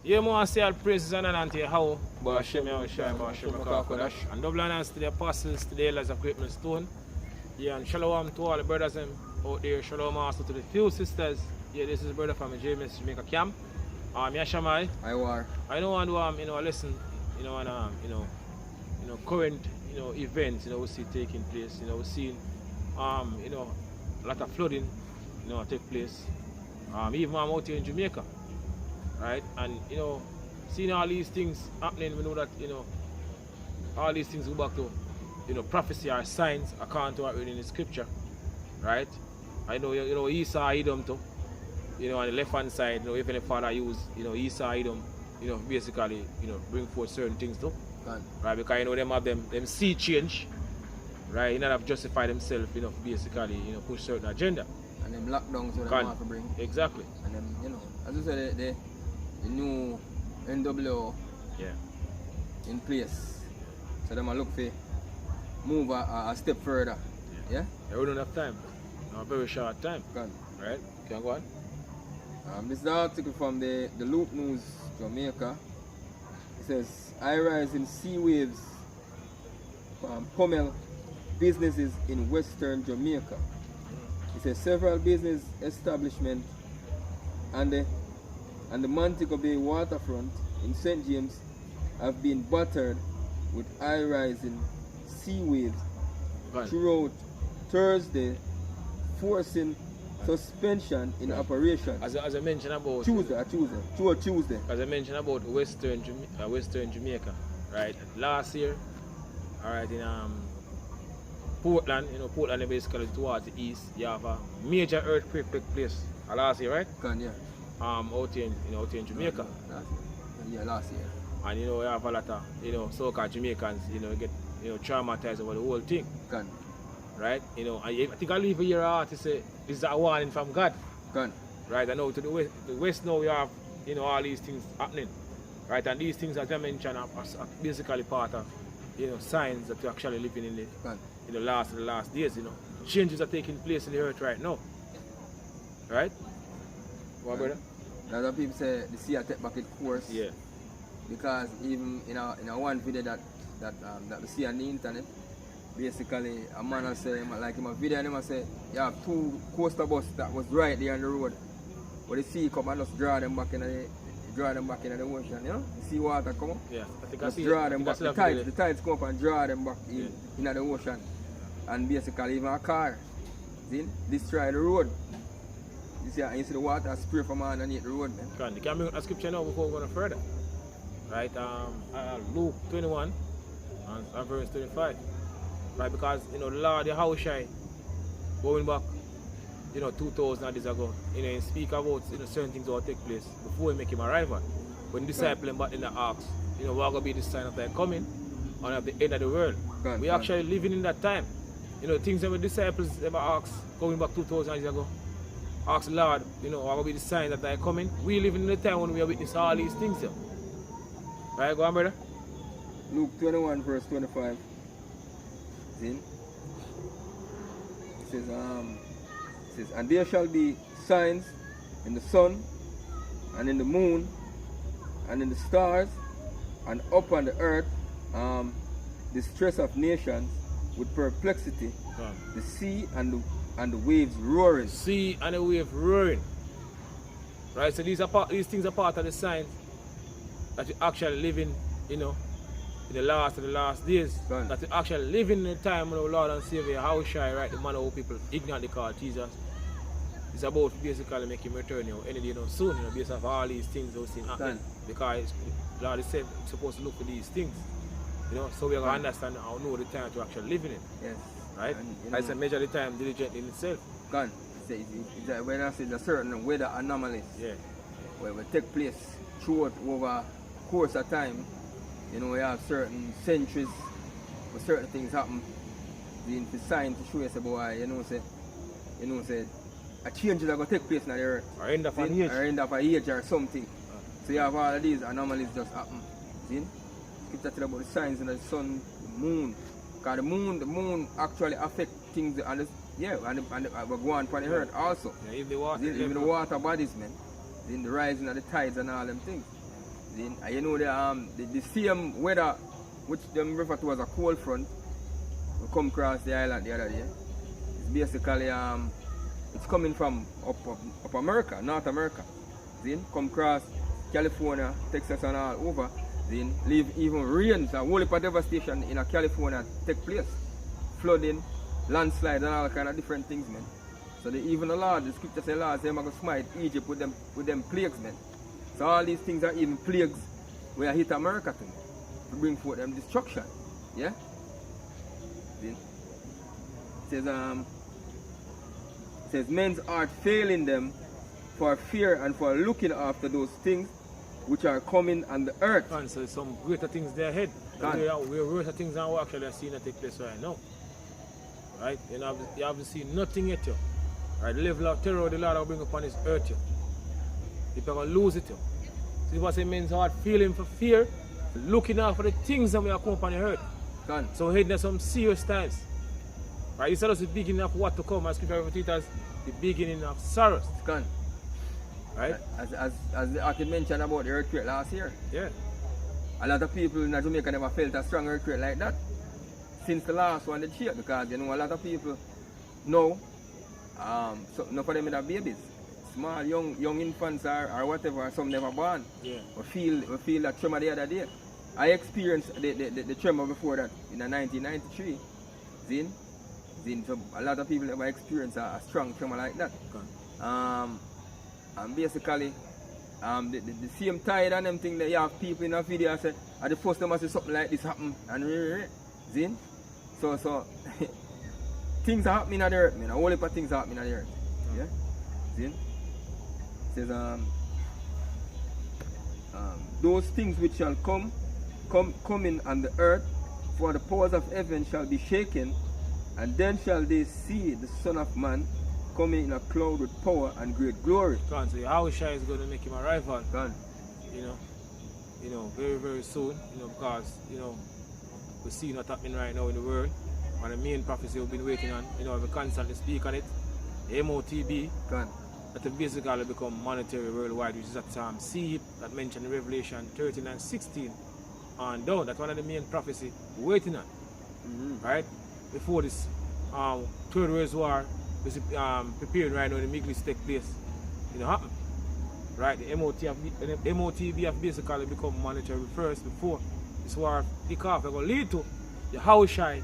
Yeah, more say all praises and honor to how Hashem Yahushua, Hashem Kodash, and double honors to the apostles, to the elders of Great Millstone. Yeah, and shalom to all the brothers out there. Shalom also to the few sisters. Yeah, this is brother from Jamaica camp. Yashamai. I war. I know and listen, current, events, we see taking place. We see, a lot of flooding, take place. Even I'm out here in Jamaica, right? And seeing all these things happening, we know that all these things go back to prophecy or signs according to what we read in the scripture, right? I know Esau Edom too. On the left hand side, even the father used Esau Edom, basically bring forth certain things too. Right, because them have them see change, right? You not have justify themselves, basically, push certain agenda. And them lockdowns so them have to bring. Exactly. And them, as you said, the new NWO in place. So them look for move a step further. Yeah? We don't have time. A very short time. Right? Can go on? This is the article from the Loop News, Jamaica. It says, high rise in sea waves pummel businesses in western Jamaica. It says several business establishments and the Montego Bay waterfront in St. James have been battered with high rising sea waves throughout Thursday, forcing suspension in operation. As I mentioned about Tuesday. As I mentioned about Western Jamaica, right? Last year, all right, in Portland, Portland is basically towards the east. You have a major earthquake took place last year, right? Out in Jamaica. Last year. And you have a lot of so-called Jamaicans, get traumatized over the whole thing. Right? I think I'll leave here to say this is a warning from God. Right? I know to the west now we have all these things happening. Right? And these things as I mentioned are basically part of signs that we're actually living in the last days, Changes are taking place in the earth right now. Right? What brother? A lot of people say the sea take back its course. Yeah. Because even in a one video that we see on the internet, basically a man will say, like in my video, and say, you have two coaster buses that was right there on the road. But the sea come and just draw them back in the ocean, The sea water come up. Yeah. I think just draw them back. The tides come up and draw them back in the ocean. And basically even a car, destroy the road. You see the water spray from underneath the road, man. You can bring a scripture now before we go further. Right? Luke 21 and verse 25. Right? Because the Lord Yahushua going back 2000 years ago, he speak about certain things that will take place before he make him arrival. When the disciples back in the ark, what gonna be the sign of their coming and of the end of the world. We actually living in that time. Things that the disciples ever asked going back 2000 years ago. Ask the Lord, what will be the sign that they're coming. We live in the time when we are witnessing all these things here. Right, go on, brother. Luke 21 verse 25. It says, and there shall be signs in the sun, and in the moon, and in the stars, and up on the earth, distress of nations with perplexity, the sea and the waves roaring. Sea and the wave roaring. Right, so these things are part of the signs that you actually living, in the last days. That you actually living in the time when the Lord and Savior, how shy, right, the man of people ignorantly call Jesus. It's about basically making him return any day soon, based off all these things we've seen happening. Because the Lord is supposed to look for these things. So we are going to understand and know the time to actually live in it. Yes. Right? I said measure the time diligently in itself. When I say the certain weather anomalies where will take place throughout over course of time, we have certain centuries where certain things happen. The sign to show us about say a change is going to take place in the earth. Or end of an age. Or end of an age or something. So you have all of these anomalies just happen. See? Keep talking about the signs in the sun, the moon. Because the moon actually affects things and we go on the earth also. Yeah, even the water. Even the water bodies, man. In the rising of the tides and all them things. Then, and you know the same weather which them refer to as a cold front will come across the island the other day. It's basically it's coming from up America, North America. Then come across California, Texas and all over. Then leave even rains, a whole heap of devastation in California take place. Flooding, landslides and all kind of different things, man. So even the Lord, the scripture says, Lord, they're going to smite Egypt with them plagues, man. So all these things are even plagues where hit America too, to bring forth them destruction. Yeah? Then it says men's heart failing them for fear and for looking after those things which are coming on the earth. And so some greater things there ahead. We're greater things than we actually are seeing that take place right now. Right? You haven't seen nothing yet. You. Right? The level of terror the Lord will bring upon this earth. You. People are going to lose it. You. So it was a men's heart feeling for fear, looking out for the things that will come upon the earth. So heading at some serious times. Right? It's just the beginning of what to come. As Scripture refers to it as the beginning of sorrows. Right? As I can mention about the earthquake last year. Yeah. A lot of people in Jamaica never felt a strong earthquake like that since the last one they shake, because you know a lot of people know so enough of them that babies. Small young infants or whatever, some never born. Yeah. We feel that tremor the other day. I experienced the tremor before that in 1993. So a lot of people never experienced a strong tremor like that. And basically, the same tide and them thing that you have people in a video say, at the first time I see something like this happen, and so things are happening on the earth, man. A whole heap of things are happening on the earth. Yeah? It says those things which shall come in on the earth, for the powers of heaven shall be shaken, and then shall they see the Son of Man coming in a cloud with power and great glory. So Yahushua is going to make him a rival. You know, very, very soon, because, we see what's happening right now in the world. And the main prophecy we've been waiting on, we constantly speak on it. The MOTB, that will basically become monetary worldwide, which is that seed that mentioned in Revelation 13 and 16 on down. That's one of the main prophecy we're waiting on. Right? Before this Third World War is preparing right now, the Middle East take place. Happen. Right? The MOTB have basically become monetary first before this war kick off. It's going to lead to the Yahushua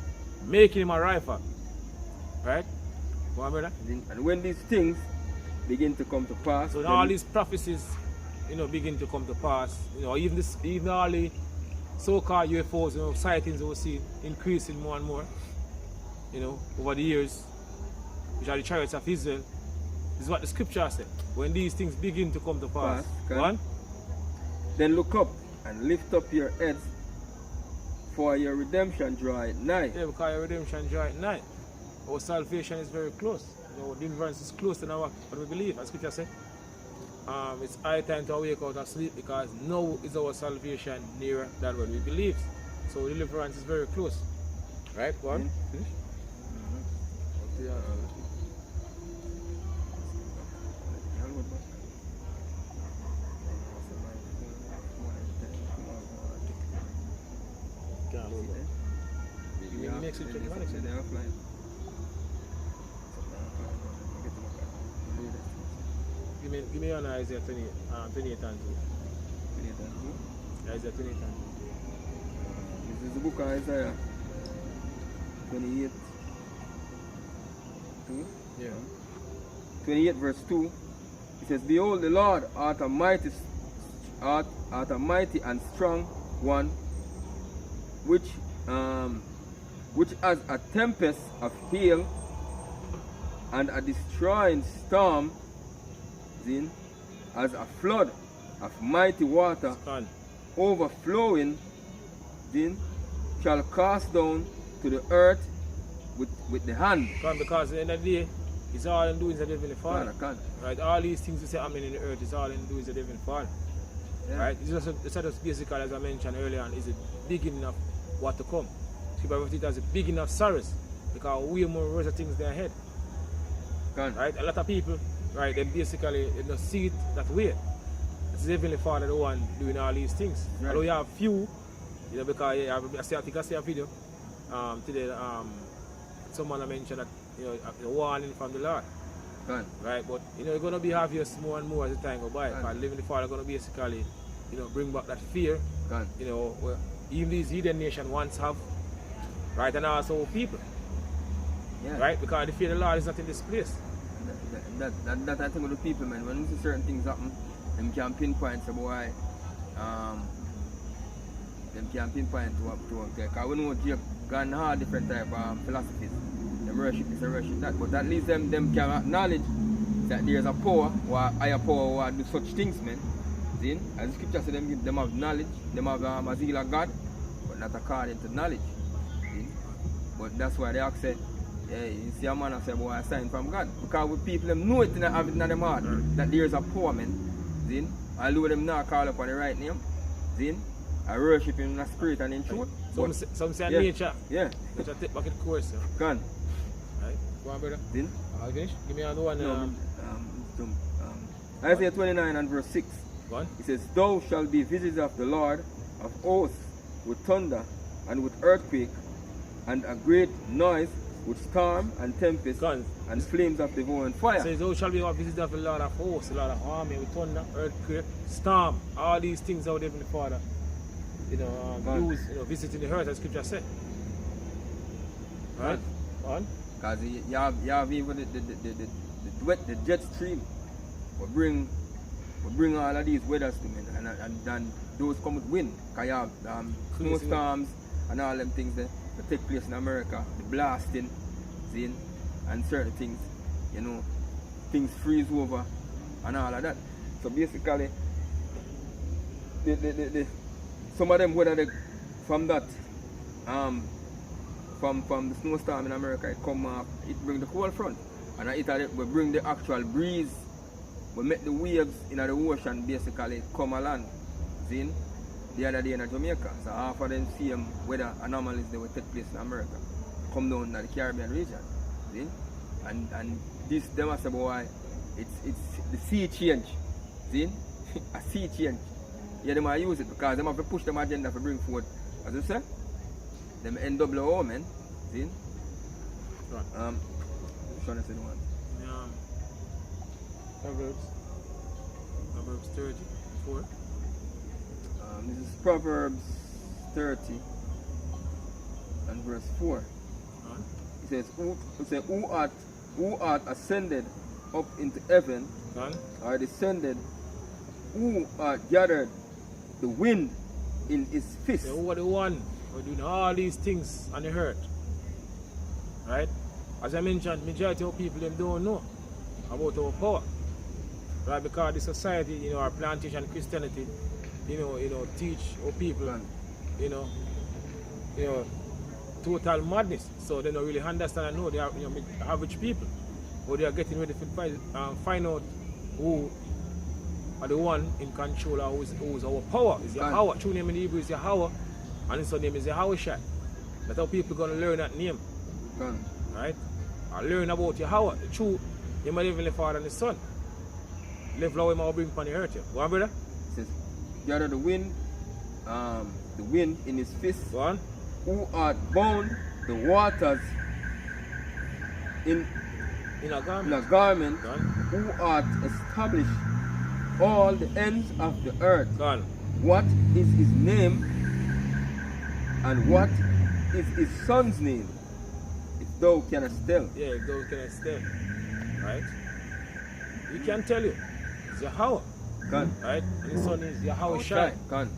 making him a rival. Right? Go on, brother. And when these things begin to come to pass, so all these prophecies, begin to come to pass. Even all the so-called UFOs, sightings we see increasing more and more. Over the years, which are the chariots of Israel. This is what the scripture said. When these things begin to come to pass. One. Then look up and lift up your heads, for your redemption draweth nigh. Yeah, because your redemption draweth nigh. Our salvation is very close. Deliverance is close to what we believe, as scripture said. It's high time to awake out of sleep, because now is our salvation nearer than what we believe. So deliverance is very close. Right? One. Finish? Give me on Isaiah 28 and 2. 28 and 2. Isaiah 28 and 2. This is the book of Isaiah 28. 2? Yeah. 28 verse 2. It says, Behold, the Lord art a mighty and strong one, which as a tempest of hail and a destroying storm, as a flood of mighty water overflowing, shall cast down to the earth with the hand. Because at the end of the day, it's all in doing the devil fall. Right? All these things we say happening in the earth, it's all in doing the devil fall. Yeah. Right? It's just basically, as I mentioned earlier on, is the beginning of what to come. People refer to it as the beginning of sorrows, because way more worse things there ahead. Right? A lot of people, right, they basically see it that way. It's the Heavenly Father the one doing all these things. Right. Although you have few, you know, because I think I see a video today. Someone mentioned that, you know, a warning from the Lord. Gone. Right, but you know, it's gonna be obvious more and more as the time go by. Right. Because living the Father gonna basically, you know, bring back that fear. Gone. You know, where even these hidden nation once have, right, and also people. Yeah. Right, because the fear of the Lord is not in this place. That I think with the people, man. When you see certain things happen, them can pinpoint some boy. Them can pinpoint to because we know Jake gone hard different type of philosophies. Them worship this and worship that, but at least them can acknowledge that there's a power or a higher power who do such things, man. See? As the scripture says, them have knowledge, them have a zeal of God, but not according to knowledge. See? But that's why they ask say, yeah, you see a man and say, boy, a sign from God. Because with people them know it in them heart that there's a power, man. See? Although them not call upon the right name. See? I worship him in the spirit and in truth. Some say yeah. nature. Yeah. Nature take back the course. So. Gone. Right? Go on, brother. See? I'll finish. Give me another one. No, Isaiah 29 and verse 6. Go on. It says, Thou shalt be visited of the Lord of hosts with thunder and with earthquake and a great noise with storm and tempest and flames of devouring fire. It says, Thou shalt be visited of the Lord of hosts, the Lord of army, with thunder, earthquake, storm, all these things out there in the Father. You know, use, you know, visiting the earth, as scripture said. Right? On. Because you have even the jet stream will bring all of these weathers to me, and those come with wind. Because you have snowstorms and all them things that take place in America, the blasting, see, and certain things, you know, things freeze over and all of that. So basically, some of them weather from that, from the snowstorm in America, it come up, it bring the cold front, and it will bring the actual breeze, will make the waves in the ocean basically come along. See? The other day in Jamaica, so half of them same weather anomalies that will take place in America come down to the Caribbean region. See? And this them as boy, it's the sea change. See? A sea change. Yeah, they might use it because they have to push them agenda to bring forward, as you say, them NWO, man. See? Right. Trying to say the one. Proverbs 34. This is Proverbs 30 and verse 4. It says, Who art ascended up into heaven, or descended, who art gathered the wind in his fist. Who are the one who are doing all these things on the earth? Right? As I mentioned, majority of people them don't know about our power. Right? Because the society, you know, our plantation Christianity, you know, teach our people, you know, total madness. So they don't really understand and know they are, you know, average people. But they are getting ready to find out who are the one in control of who's our power. Is Yahweh. True name in Hebrew is Yahweh, and his name is Yahweh Shai. That's how people are going to learn that name. Right? And learn about Yahweh, the true, him and Heavenly Father and the Son. Live low him will bring upon the earth. Go on, brother? It says, gather the wind in his fist. Go on. Who art bound the waters in a garment. Who art established all the ends of the earth. Gone. What is his name and what is his son's name? If thou canst tell. Yeah, if thou canst tell. Right? He can tell you. It's Yahweh. Gone. Right? And his son is Yahweh Shai. Gone.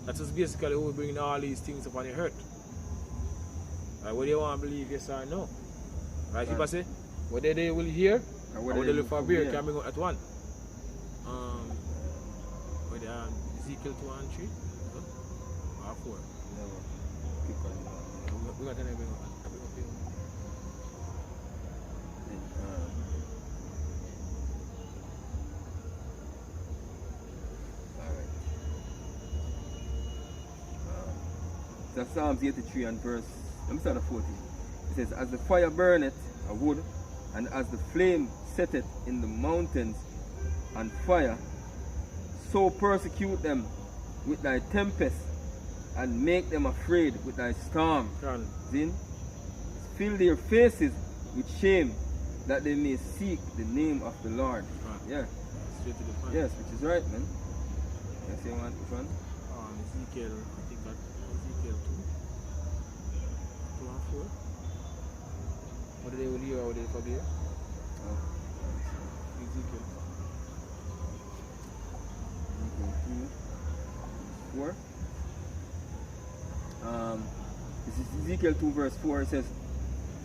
That is basically who will bring all these things upon the earth. Right? Whether you want to believe yes or no. Right? People say, whether they will hear or whether they look for beer can bring out at one. With Ezekiel 2 and 3 or 4. We got to bring up. That's Psalms 83 and verse, let me start at 14. It says, As the fire burneth a wood, and as the flame setteth in the mountains and fire, so persecute them with thy tempest, and make them afraid with thy storm. Can. See? Fill their faces with shame, that they may seek the name of the Lord. Yeah. Straight to the point. Yes, which is right, man. Yes, you want which one? Ezekiel, I think that Ezekiel 2 and 4. What do they will hear or what do they forbear? Oh. Ezekiel. Ezekiel 2, 4. This is Ezekiel 2 verse 4. It says,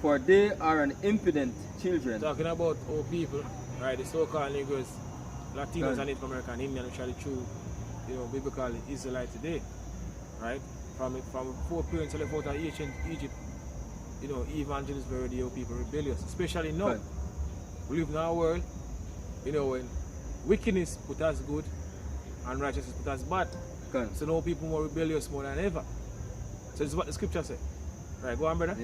for they are an impudent children. Talking about our people, right? The so-called Negroes, Latinos, and Native American, Indian, which are the true, biblical Israelites today, right? From four parents left out of ancient Egypt, evangelists were the people rebellious, especially now. Right. We live in our world, when wickedness put us good and righteousness put us bad. Right. So now people more rebellious more than ever. So this is what the scripture says. Right, go on, brother.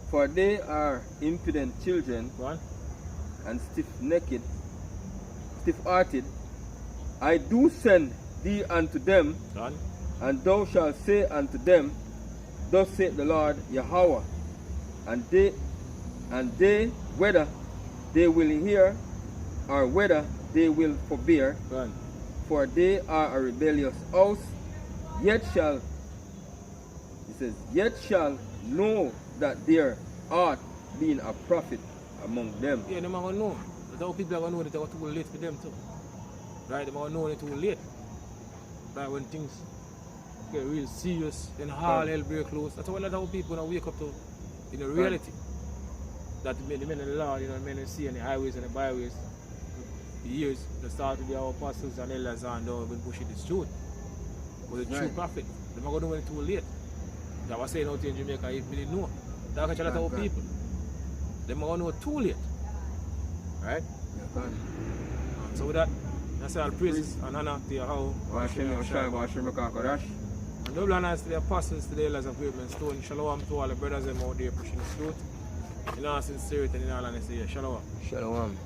For they are impudent children, Go on. and stiff-hearted. I do send thee unto them, Go on. and thou shalt say unto them, thus saith the Lord Yahweh, and they whether they will hear or whether they will forbear, Go on. for they are a rebellious house, yet shall know that there art been a prophet among them. Yeah, them are going to know. That's how people are going to know that they are too late for them too. Right, they are going to know it too late. Right, when things get real serious, then all hell break loose. That's why a lot of people now wake up to reality. That the men of the Lord, the men who see on the highways and the byways, the years, they start to be our apostles and elders and now been pushing this truth. But the true prophet, they're not going to know it too late. That was saying out here in Jamaica, if we didn't know. That's a lot of people. They're going to know too late. Right? So with that, that's all praises and honor to Yahweh. And double honors to the apostles, to the elders of Great Men Stone. Shalom to all the brothers and out there pushing the truth. In all sincerity and in all honesty. Shalom. Shalom.